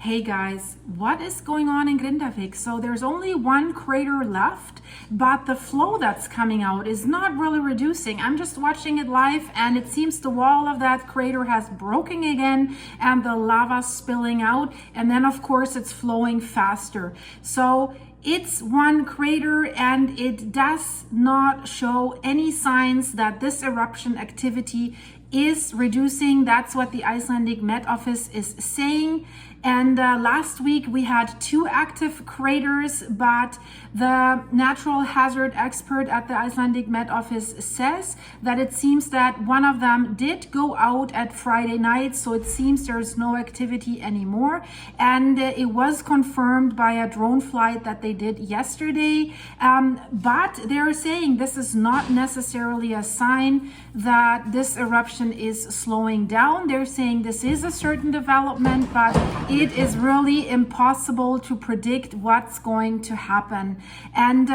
Hey guys, what is going on in Grindavik? So there's only one crater left, but the flow that's coming out is not really reducing. I'm just watching it live and it seems the wall of that crater has broken again and the lava spilling out, and then of course it's flowing faster. So it's one crater and it does not show any signs that this eruption activity is reducing. That's what the Icelandic MET Office is saying. And last week we had 2 active craters, but the natural hazard expert at the Icelandic MET Office says that it seems that one of them did go out at Friday night, so it seems there's no activity anymore. And it was confirmed by a drone flight that they did yesterday, but they're saying this is not necessarily a sign that this eruption is slowing down. They're saying this is a certain development, but it is really impossible to predict what's going to happen. And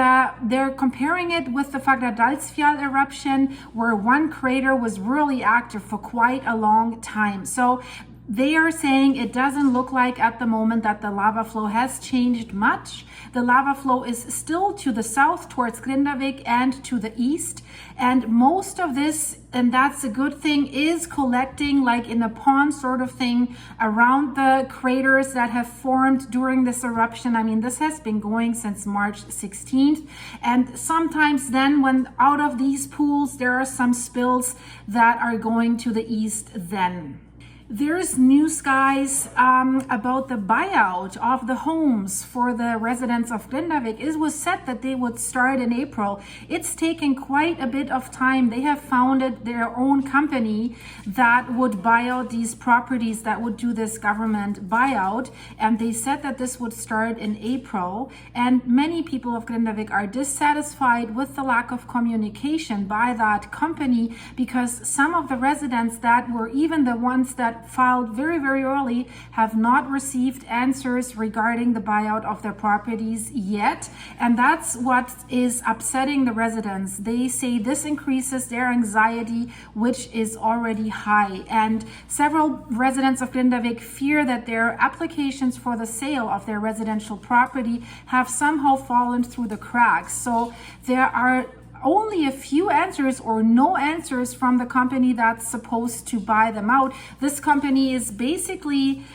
they're comparing it with the Fagradalsfjall eruption, where one crater was really active for quite a long time. So they are saying it doesn't look like at the moment that the lava flow has changed much. The lava flow is still to the south towards Grindavik and to the east. And most of this, and that's a good thing, is collecting like in a pond sort of thing around the craters that have formed during this eruption. I mean, this has been going since March 16th. And sometimes then when out of these pools, there are some spills that are going to the east then. There's news, guys, about the buyout of the homes for the residents of Grindavik. It was said that they would start in April. It's taken quite a bit of time. They have founded their own company that would buy out these properties, that would do this government buyout. And they said that this would start in April. And many people of Grindavik are dissatisfied with the lack of communication by that company, because some of the residents that were even the ones that filed very early have not received answers regarding the buyout of their properties yet. And that's what is upsetting the residents. They say this increases their anxiety, which is already high. And several residents of Grindavik fear that their applications for the sale of their residential property have somehow fallen through the cracks. So there are only a few answers or no answers from the company that's supposed to buy them out. This company is basically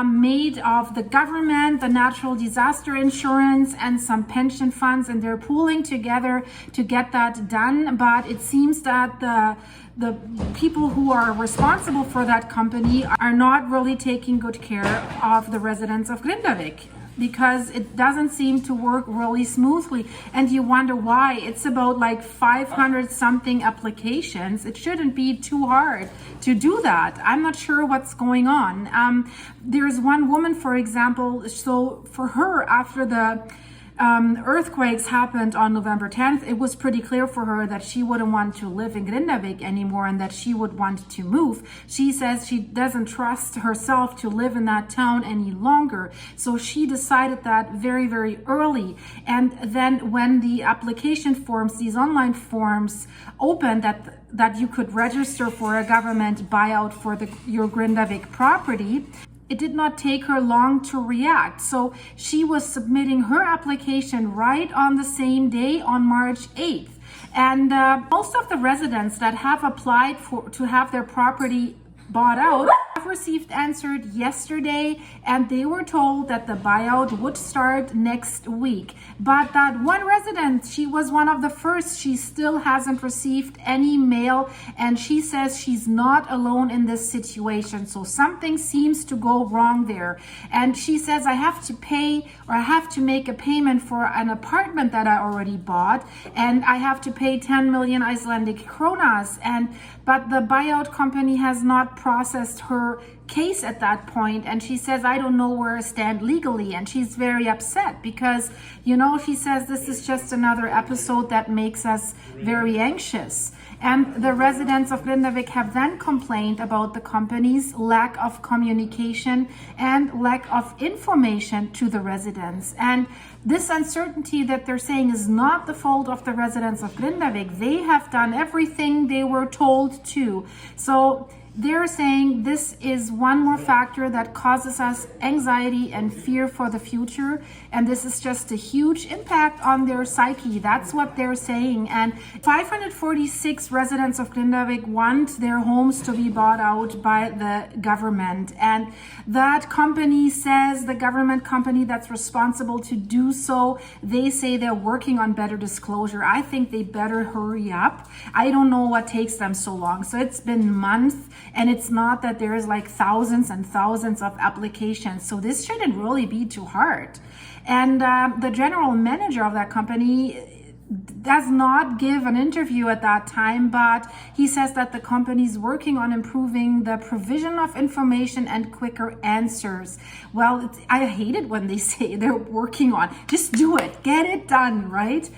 made of the government, the natural disaster insurance, and some pension funds, and they're pooling together to get that done. But it seems that the people who are responsible for that company are not really taking good care of the residents of Grindavik, because it doesn't seem to work really smoothly. And you wonder why. It's about like 500 something applications. It shouldn't be too hard to do that. I'm not sure what's going on. There's one woman, for example, so for her, after the earthquakes happened on November 10th, it was pretty clear for her that she wouldn't want to live in Grindavik anymore and that she would want to move. She says she doesn't trust herself to live in that town any longer. So she decided that very early. And then when the application forms, these online forms opened, that you could register for a government buyout for your Grindavik property, it did not take her long to react. So she was submitting her application right on the same day, on March 8th. And most of the residents that have applied to have their property bought out have received answered yesterday, and they were told that the buyout would start next week. But that one resident, she was one of the first, she still hasn't received any mail, and she says she's not alone in this situation. So something seems to go wrong there. And she says, I have to pay, or I have to make a payment for an apartment that I already bought, and I have to pay 10 million Icelandic kronas. But the buyout company has not processed her case at that point, and she says, I don't know where I stand legally. And she's very upset because, she says this is just another episode that makes us very anxious. And the residents of Grindavik have then complained about the company's lack of communication and lack of information to the residents. And this uncertainty that they're saying is not the fault of the residents of Grindavik. They have done everything they were told to. So they're saying this is one more factor that causes us anxiety and fear for the future. And this is just a huge impact on their psyche. That's what they're saying. And 546 residents of Grindavik want their homes to be bought out by the government. And that company says, the government company that's responsible to do so, they say they're working on better disclosure. I think they better hurry up. I don't know what takes them so long. So it's been months, and it's not that there's like thousands and thousands of applications. So this shouldn't really be too hard. And the general manager of that company does not give an interview at that time, but he says that the company is working on improving the provision of information and quicker answers. Well, I hate it when they say they're working on. Just do it. Get it done, right?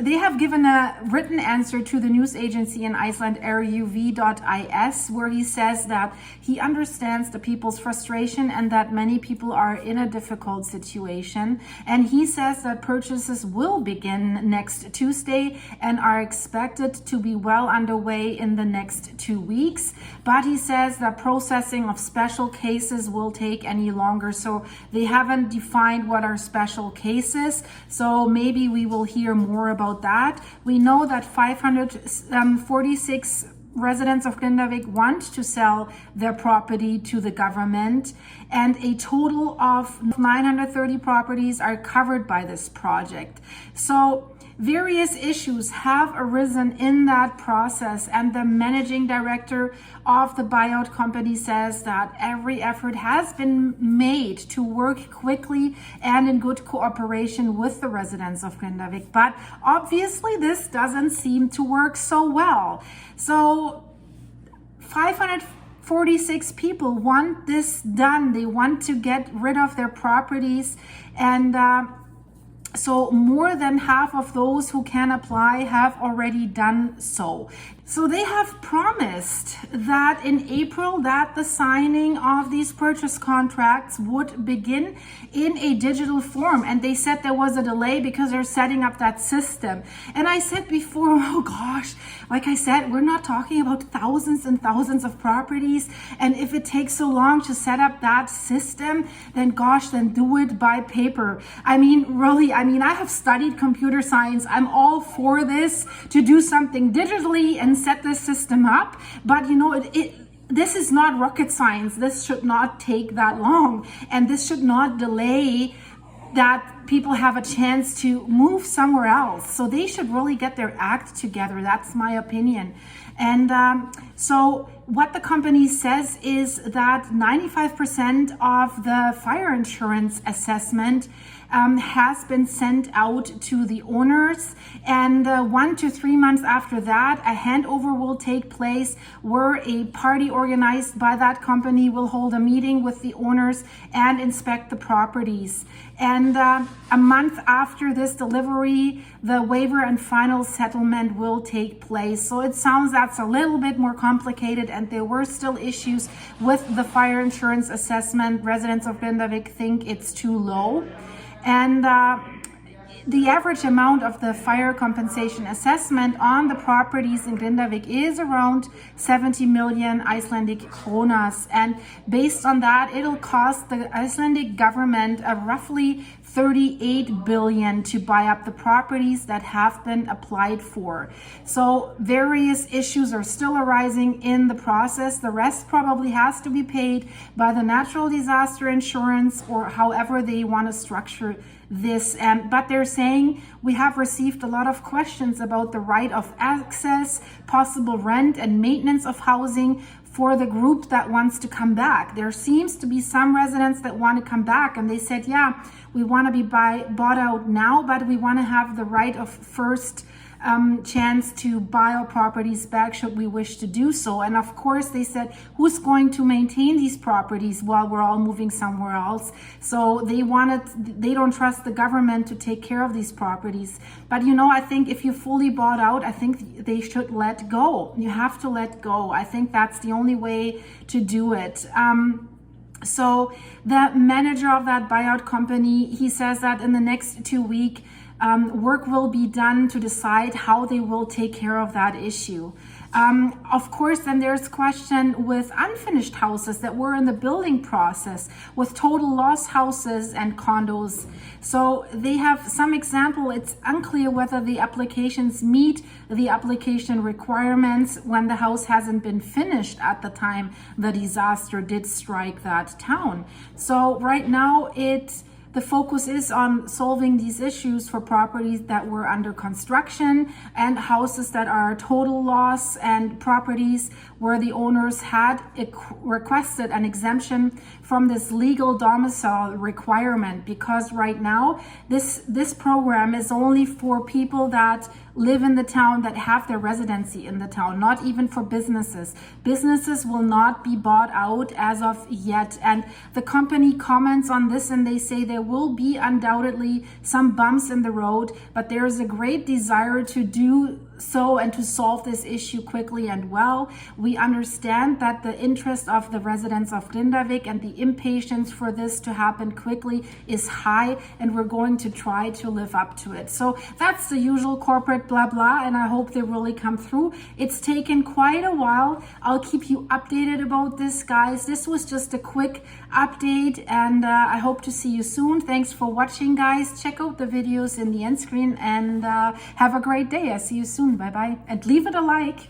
They have given a written answer to the news agency in Iceland, ruv.is, where he says that he understands the people's frustration and that many people are in a difficult situation. And he says that purchases will begin next Tuesday and are expected to be well underway in the next 2 weeks. But he says that processing of special cases will take any longer. So they haven't defined what are special cases. So maybe we will hear more about that. We know that 546 residents of Grindavik want to sell their property to the government, and a total of 930 properties are covered by this project. So various issues have arisen in that process, and the managing director of the buyout company says that every effort has been made to work quickly and in good cooperation with the residents of Grindavik. But obviously this doesn't seem to work so well. So 546 people want this done. They want to get rid of their properties, and so more than half of those who can apply have already done so. So they have promised that in April that the signing of these purchase contracts would begin in a digital form. And they said there was a delay because they're setting up that system. And I said before, oh gosh, like I said, we're not talking about thousands and thousands of properties. And if it takes so long to set up that system, then gosh, then do it by paper. I mean, really, I have studied computer science. I'm all for this, to do something digitally and set this system up. But you know, this is not rocket science. This should not take that long, and this should not delay that people have a chance to move somewhere else. So they should really get their act together. That's my opinion. And so what the company says is that 95% of the fire insurance assessment has been sent out to the owners, and 1 to 3 months after that, a handover will take place where a party organized by that company will hold a meeting with the owners and inspect the properties. And a month after this delivery, the waiver and final settlement will take place. So it sounds that's a little bit more complicated, and there were still issues with the fire insurance assessment. Residents of Grindavik think it's too low. And the average amount of the fire compensation assessment on the properties in Grindavik is around 70 million Icelandic kronas. And based on that, it'll cost the Icelandic government roughly 38 billion to buy up the properties that have been applied for. So various issues are still arising in the process. The rest probably has to be paid by the natural disaster insurance, or however they want to structure this. But they're saying we have received a lot of questions about the right of access, possible rent and maintenance of housing for the group that wants to come back. There seems to be some residents that want to come back, and they said, yeah, we want to be bought out now, but we want to have the right of first chance to buy our properties back should we wish to do so. And of course they said, who's going to maintain these properties while we're all moving somewhere else? So they don't trust the government to take care of these properties. But you know, I think if you fully bought out, I think they should let go. You have to let go. I think that's the only way to do it. So the manager of that buyout company, he says that in the next 2 weeks, work will be done to decide how they will take care of that issue. Of course, then there's question with unfinished houses that were in the building process, with total loss houses and condos. So they have some example. It's unclear whether the applications meet the application requirements when the house hasn't been finished at the time the disaster did strike that town. So right now the focus is on solving these issues for properties that were under construction and houses that are total loss, and properties where the owners had requested an exemption from this legal domicile requirement, because right now this program is only for people that live in the town, that have their residency in the town, not even for businesses. Businesses will not be bought out as of yet. And the company comments on this and they say there will be undoubtedly some bumps in the road, but there is a great desire to do so and to solve this issue quickly and well. We understand that the interest of the residents of Grindavik and the impatience for this to happen quickly is high, and we're going to try to live up to it. So that's the usual corporate blah blah, and I hope they really come through. It's taken quite a while. I'll keep you updated about this, guys. This was just a quick update, and I hope to see you soon. Thanks for watching, guys. Check out the videos in the end screen, and have a great day. I see you soon. Bye bye, and leave it a like.